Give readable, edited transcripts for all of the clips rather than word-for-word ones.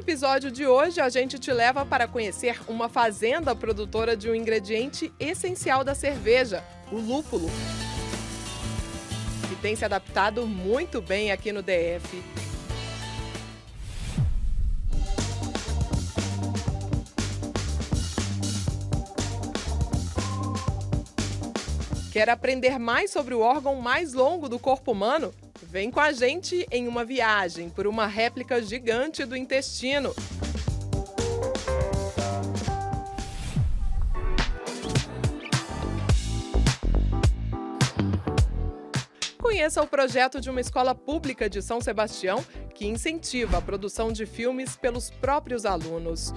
episódio de hoje, a gente te leva para conhecer uma fazenda produtora de um ingrediente essencial da cerveja, o lúpulo, que tem se adaptado muito bem aqui no DF. Quer aprender mais sobre o órgão mais longo do corpo humano? Vem com a gente em uma viagem por uma réplica gigante do intestino. Conheça o projeto de uma escola pública de São Sebastião que incentiva a produção de filmes pelos próprios alunos.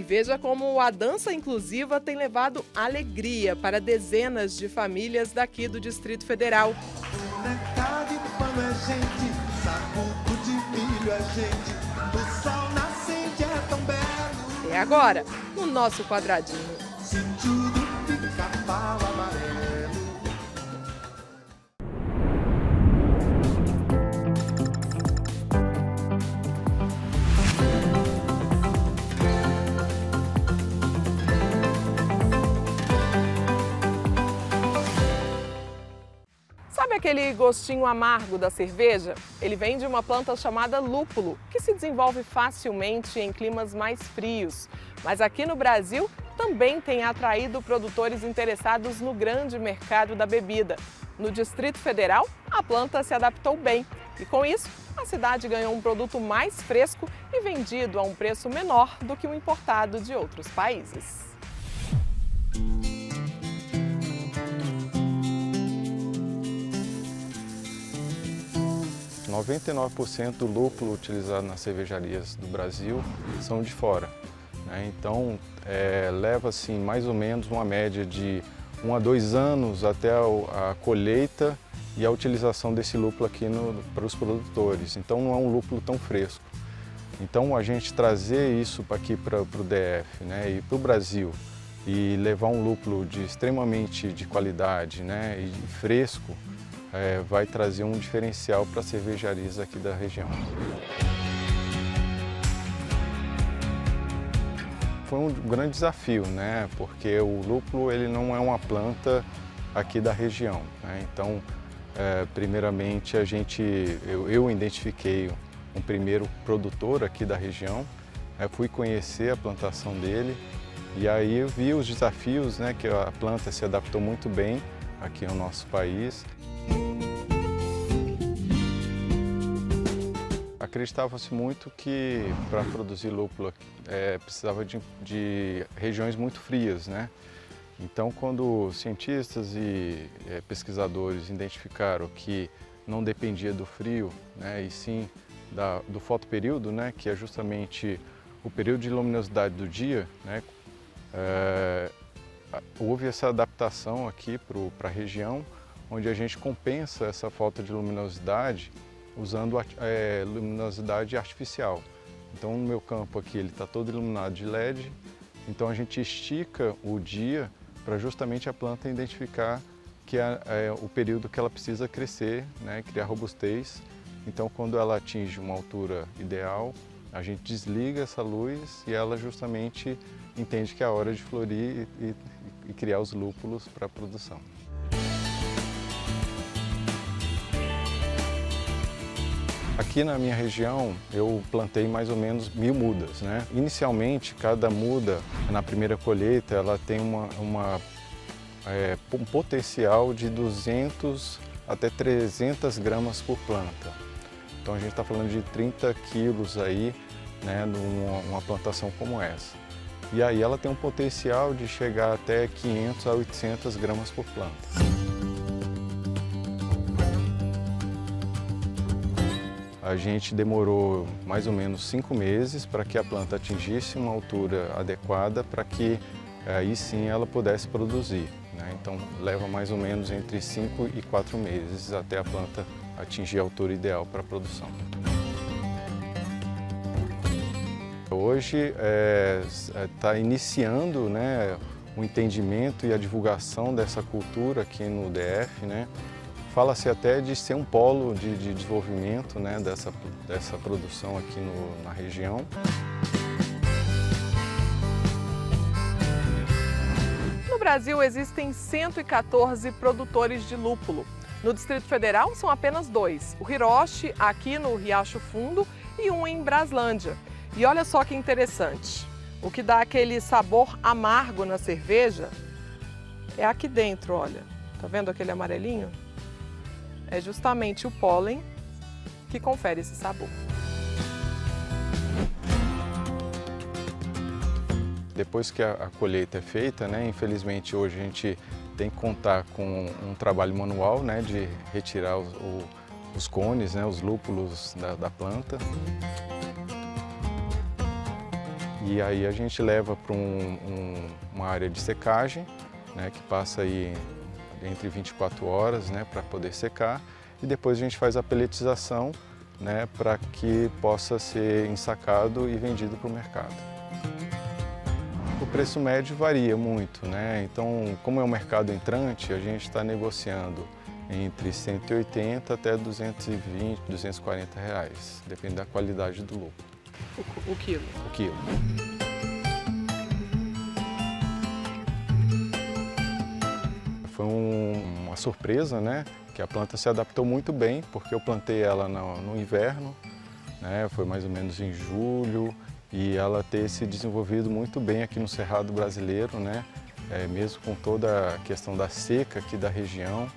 Veja como a dança inclusiva tem levado alegria para dezenas de famílias daqui do Distrito Federal. Mercado e pano é gente, sacudo de milho é gente, o sol nascente é tão belo. É agora, no nosso quadradinho. Se tudo fica pau amarelo. Sabe aquele gostinho amargo da cerveja? Ele vem de uma planta chamada lúpulo, que se desenvolve facilmente em climas mais frios. Mas aqui no Brasil também tem atraído produtores interessados no grande mercado da bebida. No Distrito Federal, a planta se adaptou bem e, com isso, a cidade ganhou um produto mais fresco e vendido a um preço menor do que o importado de outros países. 99% do lúpulo utilizado nas cervejarias do Brasil são de fora, né? Então, leva assim, mais ou menos uma média de 1 a 2 anos até a colheita e a utilização desse lúpulo aqui para os produtores. Então, não é um lúpulo tão fresco. Então, a gente trazer isso aqui para o DF, né, e para o Brasil e levar um lúpulo extremamente de qualidade, né, e fresco, vai trazer um diferencial para as cervejarias aqui da região. Foi um grande desafio, né? Porque o lúpulo ele não é uma planta aqui da região, né? Então, primeiramente, eu identifiquei um primeiro produtor aqui da região, fui conhecer a plantação dele e aí eu vi os desafios, né? Que a planta se adaptou muito bem aqui no nosso país. Acreditava-se muito que para produzir lúpulo precisava de regiões muito frias, né? Então, quando cientistas e pesquisadores identificaram que não dependia do frio, né, e sim do fotoperíodo, né, que é justamente o período de luminosidade do dia, né, houve essa adaptação aqui para a região, onde a gente compensa essa falta de luminosidade usando luminosidade artificial. Então, no meu campo aqui, ele está todo iluminado de LED, então a gente estica o dia para justamente a planta identificar que é o período que ela precisa crescer, né, criar robustez. Então, quando ela atinge uma altura ideal, a gente desliga essa luz e ela justamente entende que é a hora de florir e criar os lúpulos para a produção. Aqui na minha região, eu plantei mais ou menos 1000 mudas, né? Inicialmente, cada muda, na primeira colheita, ela tem um potencial de 200 até 300 gramas por planta. Então a gente está falando de 30 quilos aí, né, numa plantação como essa. E aí ela tem um potencial de chegar até 500 a 800 gramas por planta. A gente demorou mais ou menos 5 meses para que a planta atingisse uma altura adequada para que aí sim ela pudesse produzir, né? Então leva mais ou menos entre 5 e 4 meses até a planta atingir a altura ideal para a produção. Hoje está iniciando, né, o entendimento e a divulgação dessa cultura aqui no DF, né? Fala-se até de ser um polo de desenvolvimento, né, dessa produção aqui na região. No Brasil existem 114 produtores de lúpulo. No Distrito Federal são apenas 2, o Hiroshi, aqui no Riacho Fundo, e um em Braslândia. E olha só que interessante, o que dá aquele sabor amargo na cerveja é aqui dentro, olha. Tá vendo aquele amarelinho? É justamente o pólen que confere esse sabor. Depois que a colheita é feita, né, infelizmente hoje a gente tem que contar com um trabalho manual, né, de retirar os cones, né, os lúpulos da planta. E aí a gente leva para uma área de secagem, né, que passa aí entre 24 horas, né, para poder secar. E depois a gente faz a peletização, né, para que possa ser ensacado e vendido para o mercado. O preço médio varia muito, né? Então, como é um mercado entrante, a gente está negociando entre 180 até 220, 240 reais, depende da qualidade do lúpulo. O quilo? O quilo. Foi uma surpresa, né? Que a planta se adaptou muito bem, porque eu plantei ela no inverno, né? Foi mais ou menos em julho, e ela ter se desenvolvido muito bem aqui no Cerrado brasileiro, né? Mesmo com toda a questão da seca aqui da região.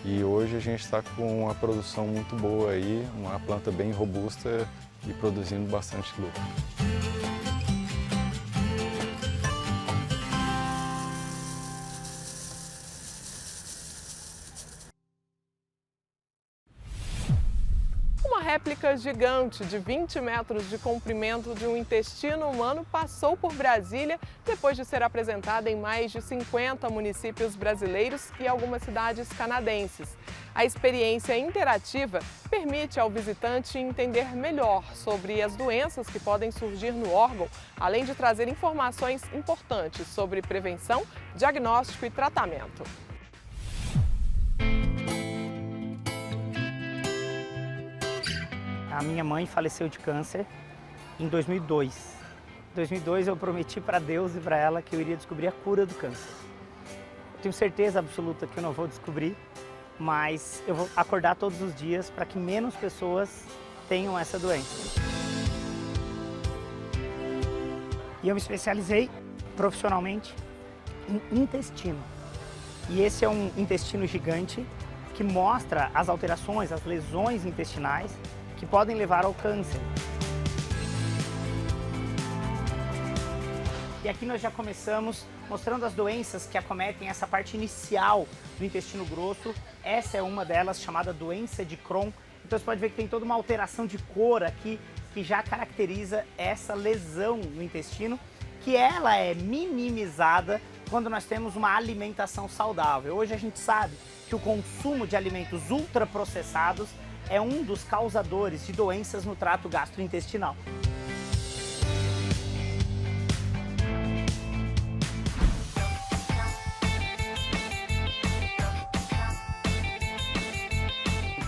E hoje a gente está com uma produção muito boa aí, uma planta bem robusta e produzindo bastante lucro. Uma réplica gigante de 20 metros de comprimento de um intestino humano passou por Brasília depois de ser apresentada em mais de 50 municípios brasileiros e algumas cidades canadenses. A experiência interativa permite ao visitante entender melhor sobre as doenças que podem surgir no órgão, além de trazer informações importantes sobre prevenção, diagnóstico e tratamento. A minha mãe faleceu de câncer em 2002. Em 2002 eu prometi para Deus e para ela que eu iria descobrir a cura do câncer. Eu tenho certeza absoluta que eu não vou descobrir, mas eu vou acordar todos os dias para que menos pessoas tenham essa doença. E eu me especializei profissionalmente em intestino. E esse é um intestino gigante que mostra as alterações, as lesões intestinais que podem levar ao câncer. E aqui nós já começamos mostrando as doenças que acometem essa parte inicial do intestino grosso. Essa é uma delas, chamada doença de Crohn. Então você pode ver que tem toda uma alteração de cor aqui, que já caracteriza essa lesão no intestino, que ela é minimizada quando nós temos uma alimentação saudável. Hoje a gente sabe que o consumo de alimentos ultraprocessados é um dos causadores de doenças no trato gastrointestinal.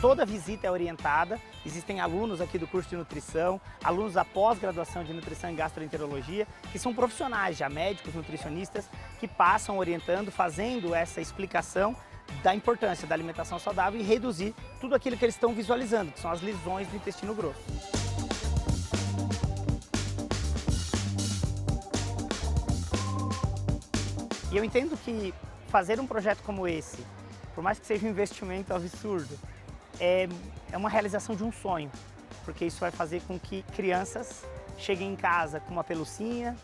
Toda visita é orientada, existem alunos aqui do curso de nutrição, alunos da pós-graduação de nutrição e gastroenterologia, que são profissionais já, médicos, nutricionistas, que passam orientando, fazendo essa explicação da importância da alimentação saudável e reduzir tudo aquilo que eles estão visualizando, que são as lesões do intestino grosso. E eu entendo que fazer um projeto como esse, por mais que seja um investimento absurdo, é uma realização de um sonho, porque isso vai fazer com que crianças cheguem em casa com uma pelucinha,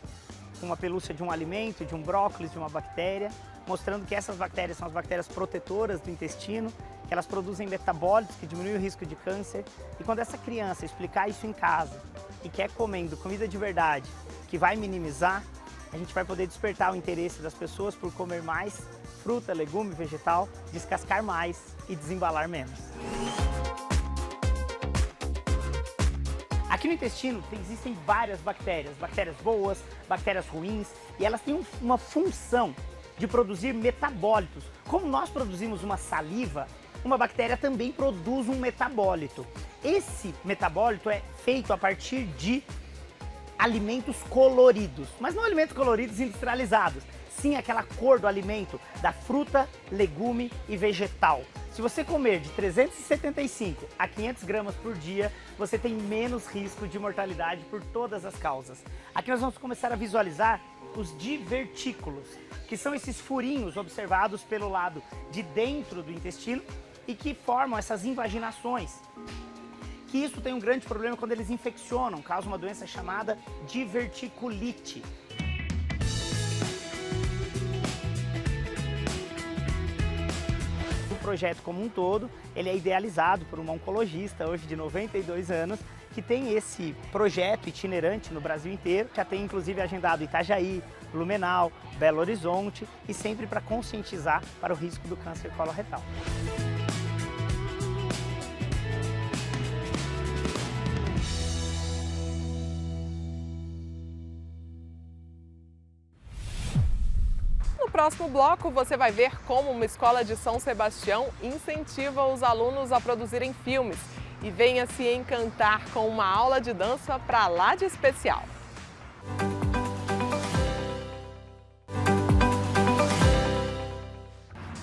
com uma pelúcia de um alimento, de um brócolis, de uma bactéria, mostrando que essas bactérias são as bactérias protetoras do intestino, que elas produzem metabólitos que diminuem o risco de câncer. E quando essa criança explicar isso em casa e quer comendo comida de verdade, que vai minimizar, a gente vai poder despertar o interesse das pessoas por comer mais fruta, legume, vegetal, descascar mais e desembalar menos. Aqui no intestino existem várias bactérias boas, bactérias ruins, e elas têm uma função de produzir metabólitos. Como nós produzimos uma saliva, uma bactéria também produz um metabólito. Esse metabólito é feito a partir de alimentos coloridos, mas não alimentos coloridos industrializados, sim aquela cor do alimento, da fruta, legume e vegetal. Se você comer de 375 a 500 gramas por dia, você tem menos risco de mortalidade por todas as causas. Aqui nós vamos começar a visualizar os divertículos, que são esses furinhos observados pelo lado de dentro do intestino e que formam essas invaginações. Que isso tem um grande problema quando eles infeccionam, causa uma doença chamada diverticulite. O projeto como um todo, ele é idealizado por uma oncologista, hoje de 92 anos, que tem esse projeto itinerante no Brasil inteiro. Já tem inclusive agendado Itajaí, Blumenau, Belo Horizonte e sempre para conscientizar para o risco do câncer coloretal. No próximo bloco, você vai ver como uma escola de São Sebastião incentiva os alunos a produzirem filmes. E venha se encantar com uma aula de dança pra lá de especial.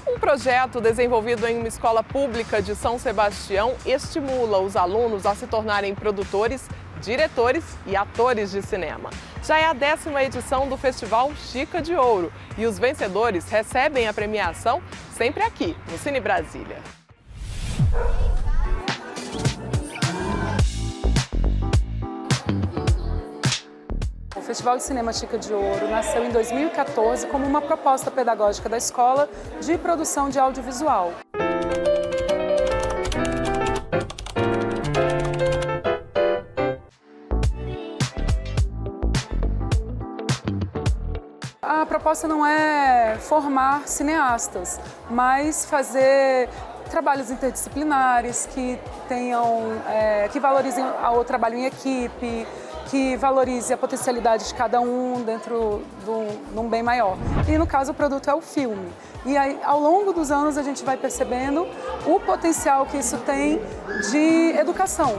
Um projeto desenvolvido em uma escola pública de São Sebastião estimula os alunos a se tornarem produtores, diretores e atores de cinema. Já é a 10ª edição do Festival Chica de Ouro e os vencedores recebem a premiação sempre aqui, no Cine Brasília. O Festival de Cinema Chica de Ouro nasceu em 2014 como uma proposta pedagógica da escola de produção de audiovisual. A proposta não é formar cineastas, mas fazer trabalhos interdisciplinares que que valorizem o trabalho em equipe, que valorize a potencialidade de cada um dentro de um bem maior. E no caso o produto é o filme. E aí, ao longo dos anos a gente vai percebendo o potencial que isso tem de educação.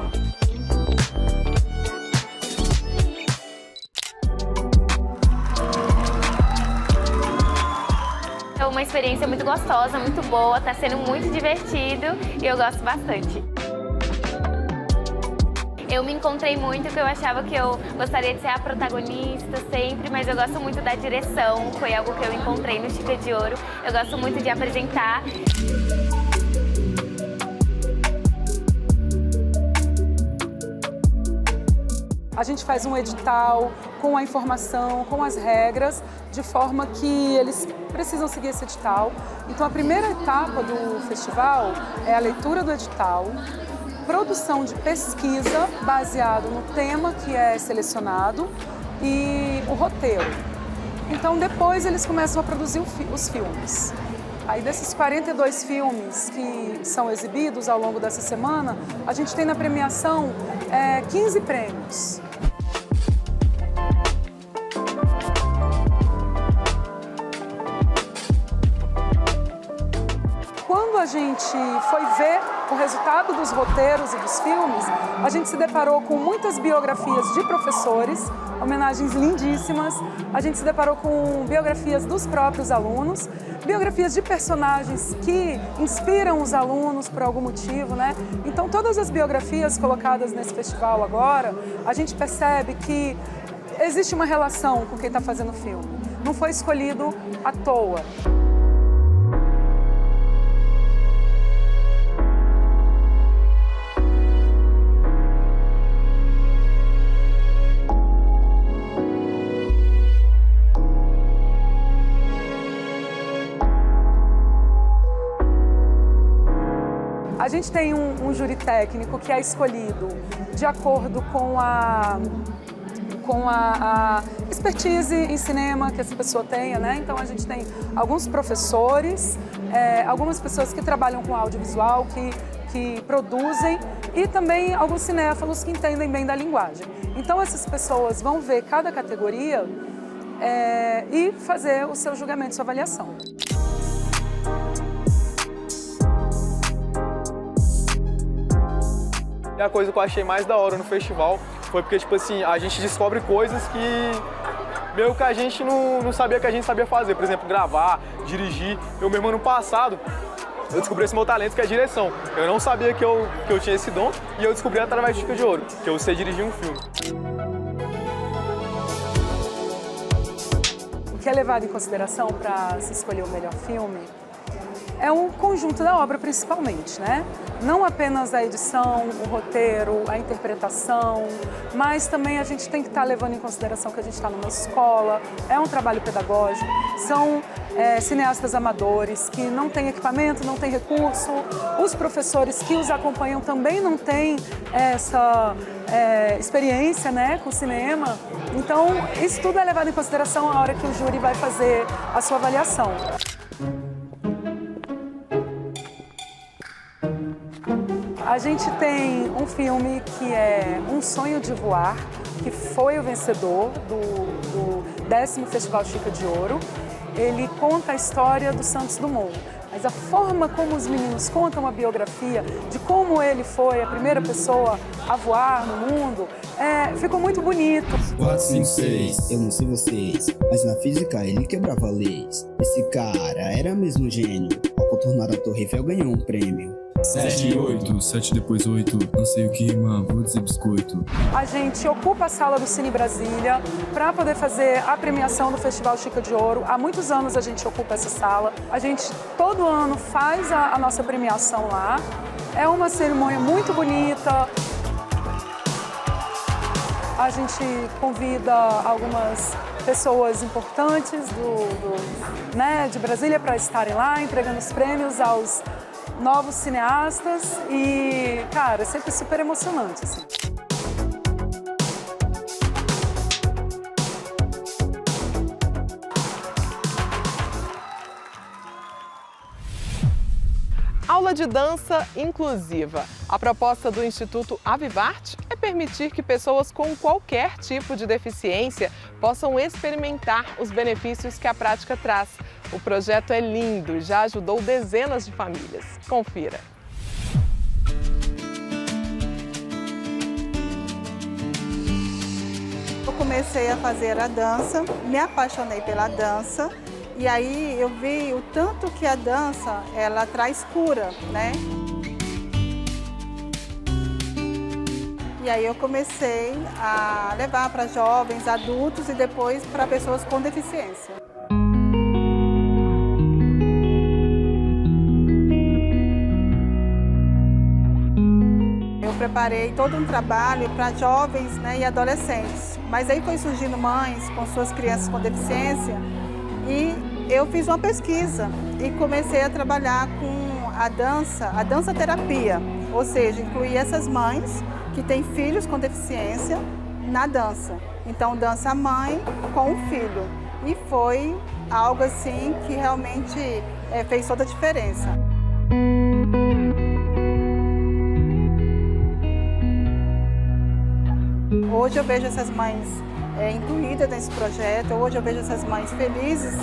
É uma experiência muito gostosa, muito boa, está sendo muito divertido e eu gosto bastante. Eu me encontrei muito, que eu achava que eu gostaria de ser a protagonista sempre, mas eu gosto muito da direção, foi algo que eu encontrei no Chica de Ouro. Eu gosto muito de apresentar. A gente faz um edital com a informação, com as regras, de forma que eles precisam seguir esse edital. Então a primeira etapa do festival é a leitura do edital, produção de pesquisa baseado no tema que é selecionado e o roteiro. Então depois eles começam a produzir os filmes. Aí desses 42 filmes que são exibidos ao longo dessa semana, a gente tem na premiação 15 prêmios. Quando a gente foi ver o resultado dos roteiros e dos filmes, a gente se deparou com muitas biografias de professores, homenagens lindíssimas. A gente se deparou com biografias dos próprios alunos, biografias de personagens que inspiram os alunos por algum motivo, né? Então, todas as biografias colocadas nesse festival agora, a gente percebe que existe uma relação com quem está fazendo o filme. Não foi escolhido à toa. A gente tem um júri técnico que é escolhido de acordo com a expertise em cinema que essa pessoa tenha, né? Então a gente tem alguns professores, algumas pessoas que trabalham com audiovisual, que produzem, e também alguns cinéfilos que entendem bem da linguagem. Então essas pessoas vão ver cada categoria e fazer o seu julgamento, sua avaliação. E a coisa que eu achei mais da hora no festival foi porque, tipo assim, a gente descobre coisas que meio que a gente não sabia que a gente sabia fazer. Por exemplo, gravar, dirigir. Eu mesmo ano passado, eu descobri esse meu talento, que é a direção. Eu não sabia que eu tinha esse dom e eu descobri através de Chica de Ouro, que eu sei dirigir um filme. O que é levado em consideração para se escolher o melhor filme é um conjunto da obra, principalmente, né? Não apenas a edição, o roteiro, a interpretação, mas também a gente tem que estar levando em consideração que a gente está numa escola, é um trabalho pedagógico, são cineastas amadores que não têm equipamento, não têm recurso, os professores que os acompanham também não têm essa experiência, né, com cinema. Então, isso tudo é levado em consideração na hora que o júri vai fazer a sua avaliação. A gente tem um filme que é Um Sonho de Voar, que foi o vencedor do 10º Festival Chica de Ouro. Ele conta a história do Santos Dumont, mas a forma como os meninos contam a biografia de como ele foi a primeira pessoa a voar no mundo, ficou muito bonito. 4, 5, 6, eu não sei vocês, mas na física ele quebrava leis. Esse cara era mesmo gênio, ao contornar a Torre Eiffel ganhou um prêmio. 7 e 8, 7 depois 8, não sei o que rima, vou dizer biscoito. A gente ocupa a sala do Cine Brasília para poder fazer a premiação do Festival Chica de Ouro. Há muitos anos a gente ocupa essa sala. A gente todo ano faz a nossa premiação lá. É uma cerimônia muito bonita. A gente convida algumas pessoas importantes de Brasília para estarem lá entregando os prêmios aos novos cineastas e, cara, é sempre super emocionante, assim. Aula de dança inclusiva. A proposta do Instituto Avivarte é permitir que pessoas com qualquer tipo de deficiência possam experimentar os benefícios que a prática traz. O projeto é lindo e já ajudou dezenas de famílias. Confira. Eu comecei a fazer a dança, me apaixonei pela dança e aí eu vi o tanto que a dança ela traz cura, né? E aí eu comecei a levar para jovens, adultos e depois para pessoas com deficiência. Eu preparei todo um trabalho para jovens, né, e adolescentes, mas aí foi surgindo mães com suas crianças com deficiência e eu fiz uma pesquisa e comecei a trabalhar com a dança terapia, ou seja, incluir essas mães que têm filhos com deficiência na dança. Então dança a mãe com o filho e foi algo assim que realmente fez toda a diferença. Hoje eu vejo essas mães incluídas nesse projeto, hoje eu vejo essas mães felizes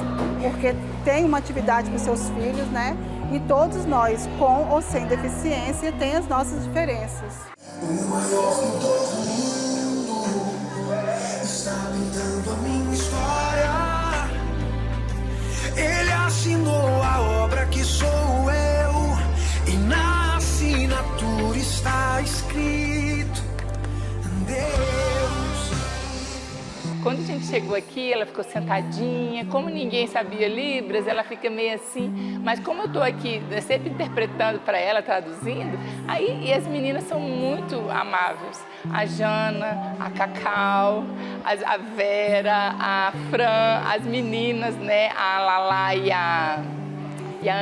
porque tem uma atividade para os seus filhos, né? E todos nós, com ou sem deficiência, tem as nossas diferenças. O maior de todo mundo está pintando a minha história. Ele assinou a obra que sou eu e na assinatura está escrito Deus. Quando a gente chegou aqui, ela ficou sentadinha. Como ninguém sabia Libras, ela fica meio assim. Mas como eu estou aqui sempre interpretando para ela, traduzindo, e as meninas são muito amáveis. A Jana, a Cacau, a Vera, a Fran, as meninas, né? A Lala e a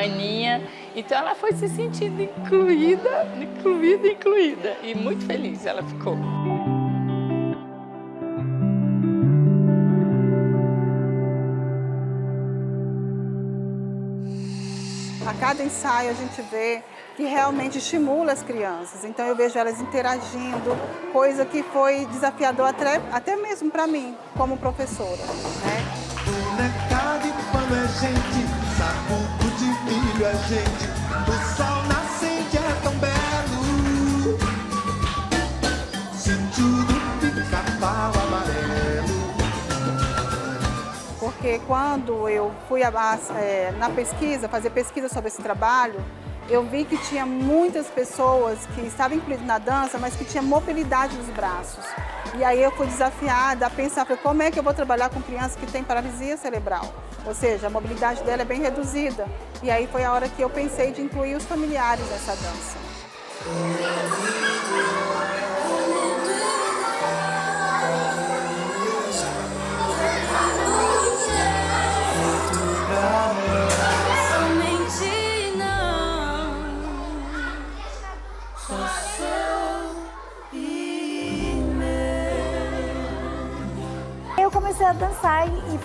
Aninha. Então ela foi se sentindo incluída. E muito feliz ela ficou. a cada ensaio a gente vê que realmente estimula as crianças. Então eu vejo elas interagindo, coisa que foi desafiador até mesmo para mim, como professora, né? Boneca de pano é gente, sacuco de milho é gente, o sol nascente é tão belo, sítio do pica-pau amarelo. Porque quando eu fui na pesquisa, fazer pesquisa sobre esse trabalho, eu vi que tinha muitas pessoas que estavam incluídas na dança, mas que tinham mobilidade dos braços. E aí eu fui desafiada a pensar, como é que eu vou trabalhar com crianças que têm paralisia cerebral? Ou seja, a mobilidade dela é bem reduzida. E aí foi a hora que eu pensei de incluir os familiares nessa dança. Eu comecei a dançar e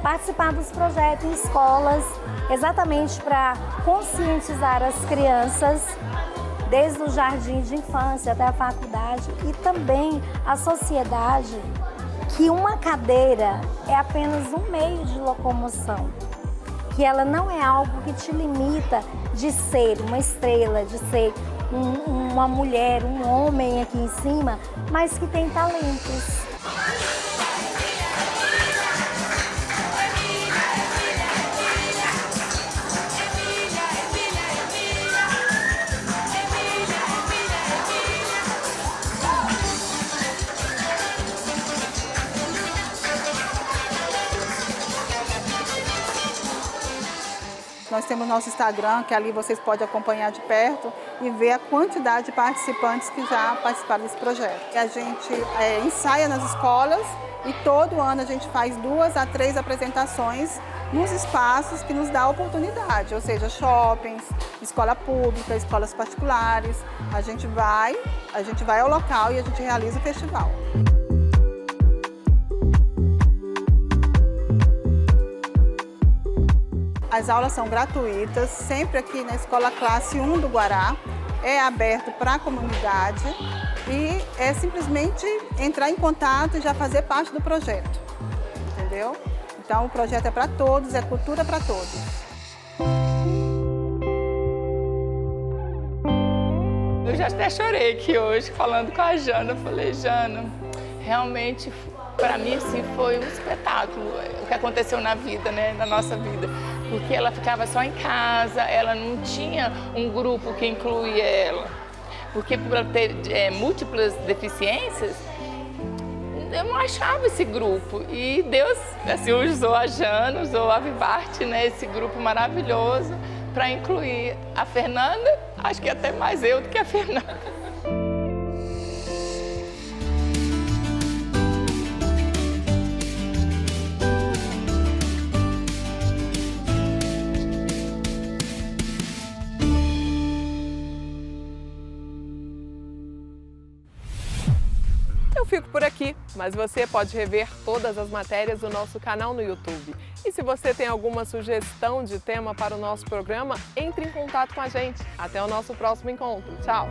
participar dos projetos em escolas, exatamente para conscientizar as crianças, desde o jardim de infância até a faculdade, e também a sociedade, que uma cadeira é apenas um meio de locomoção, que ela não é algo que te limita de ser uma estrela, de ser uma mulher, um homem aqui em cima, mas que tem talentos. Nós temos nosso Instagram, que ali vocês podem acompanhar de perto e ver a quantidade de participantes que já participaram desse projeto. E a gente ensaia nas escolas e todo ano a gente faz 2 a 3 apresentações nos espaços que nos dá oportunidade, ou seja, shoppings, escola pública, escolas particulares. A gente vai ao local e a gente realiza o festival. As aulas são gratuitas, sempre aqui na Escola Classe 1 do Guará, é aberto para a comunidade e é simplesmente entrar em contato e já fazer parte do projeto, entendeu? Então o projeto é para todos, é cultura para todos. Eu já até chorei aqui hoje falando com a Jana, eu falei, Jana, realmente para mim assim, foi um espetáculo o que aconteceu na vida, né, na nossa vida. Porque ela ficava só em casa, ela não tinha um grupo que incluía ela. Porque por ela ter múltiplas deficiências, eu não achava esse grupo. E Deus assim, usou a Jana, usou a Vivarte, né, esse grupo maravilhoso, para incluir a Fernanda, acho que até mais eu do que a Fernanda. Eu fico por aqui, mas você pode rever todas as matérias do nosso canal no YouTube. E se você tem alguma sugestão de tema para o nosso programa, entre em contato com a gente. Até o nosso próximo encontro. Tchau!